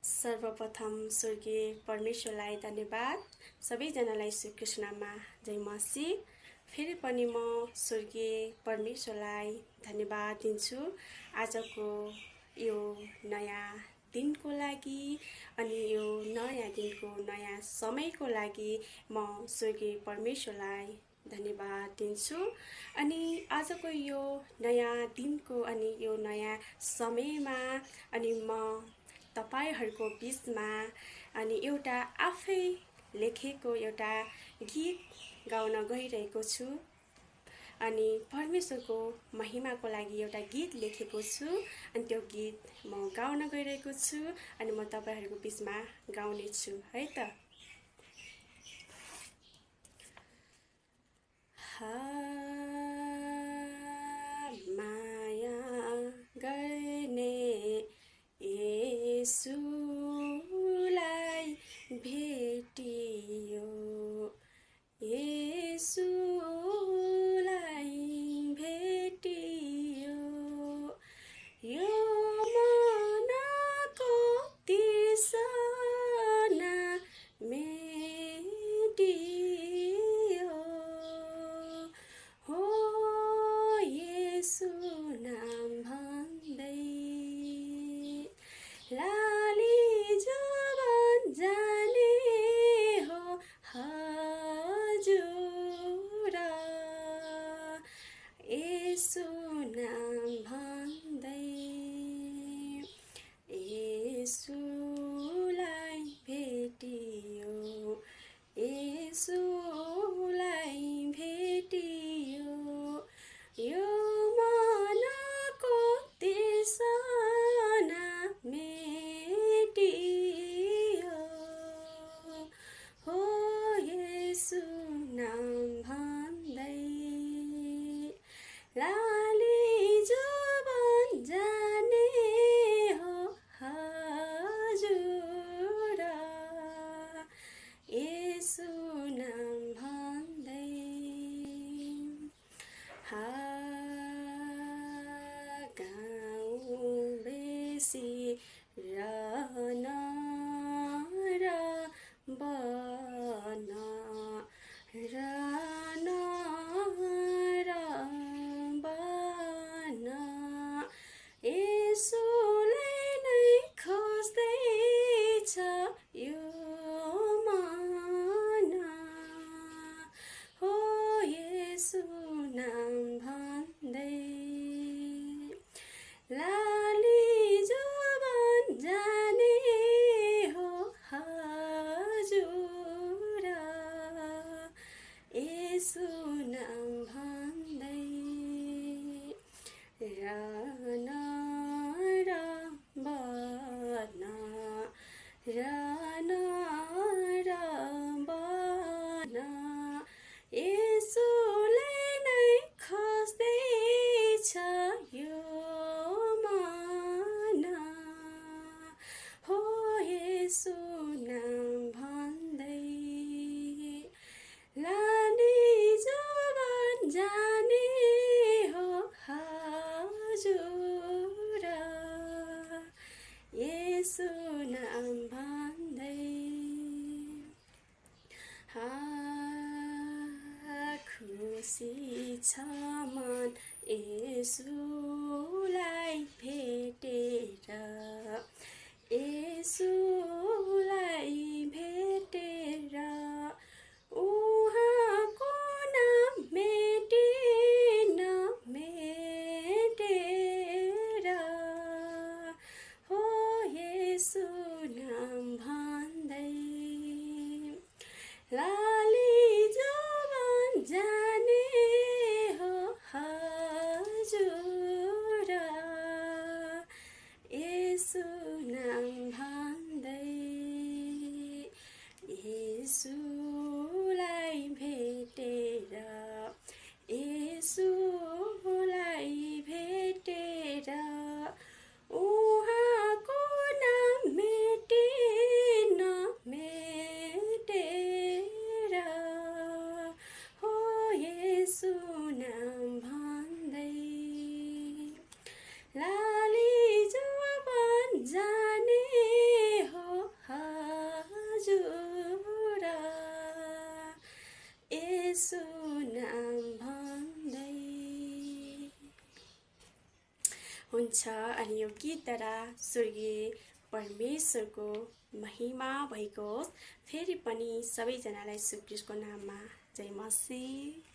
सर्वप्रथम स्वर्गीय परमेश्वरलाई धन्यवाद। सबैजनालाई श्रीकृष्णमा जय मसीह। फेरि पनि म स्वर्गीय परमेश्वरलाई धन्यवाद दिन्छु आजको यो नयाँ दिनको लागि अनि यो नयाँ दिनको नयाँ समयको लागि म स्वर्गीय परमेश्वरलाई धन्यवाद दिन्छु। अनि आजको यो नयाँ दिनको अनि यो नयाँ समयमा अनि म तपाईहरुको बीचमा अनि एउटा आफै लेखेको एउटा गीत गाउन गइरहेको छु। अनि परमेश्वरको महिमाको लागि एउटा गीत लेखेको छु अनि त्यो गीत म गाउन गइरहेको छु अनि म तपाईहरुको बीचमा गाउने छु है त। माया गर्ने येशूलाई भेटियो, येशूलाई भेटियो, यो मनको तृष्णा मेटियो, हो येशू नाम भन्दै लाली जवान जाने हो हजुर, येशू नाम भन्दै येशूलाई भेटियो, येशूलाई भेटियो, यो मनको तृष्णा मेटियो, हो येशू नाम भन्दै लाली जवान जाने हो हजुर, येशू नाम भन्दै गाउँ बेसी रहन र बन रहन र बन, येशूलाई नै खोज्दैछ यो मन, हो येशू नाम भन्दै लाली जवान जाने हो हजुर, येशू नाम भन्दै रहन र बन रहन र बन, येशूलाई नै खोज्दैछ यो मन, हो येशू नाम भन्दै लाली जवान जाने हो हजुर, येशू नाम भन्दै खुसी छ मन येशूलाई भेटेर, येशूलाई भेटेर, उहाँको नाम मेटिन मेटेर, हो येशू नाम भन्दै लाली जवान जाने हो हजुर, येशू नाम भन्दै येशूलाई भेटेर, येशूलाई भेटेर, उहाँको नाम मेटिन मेटेर, हो येशू नाम भन्दै लाली जवान जाने हो हुन्छ। अनि यो गीतद्वारा स्वर्गीय परमेश्वरको महिमा भएको होस्। फेरि पनि सबैजनालाई यीशु ख्रीष्टको नाममा जय मसीह।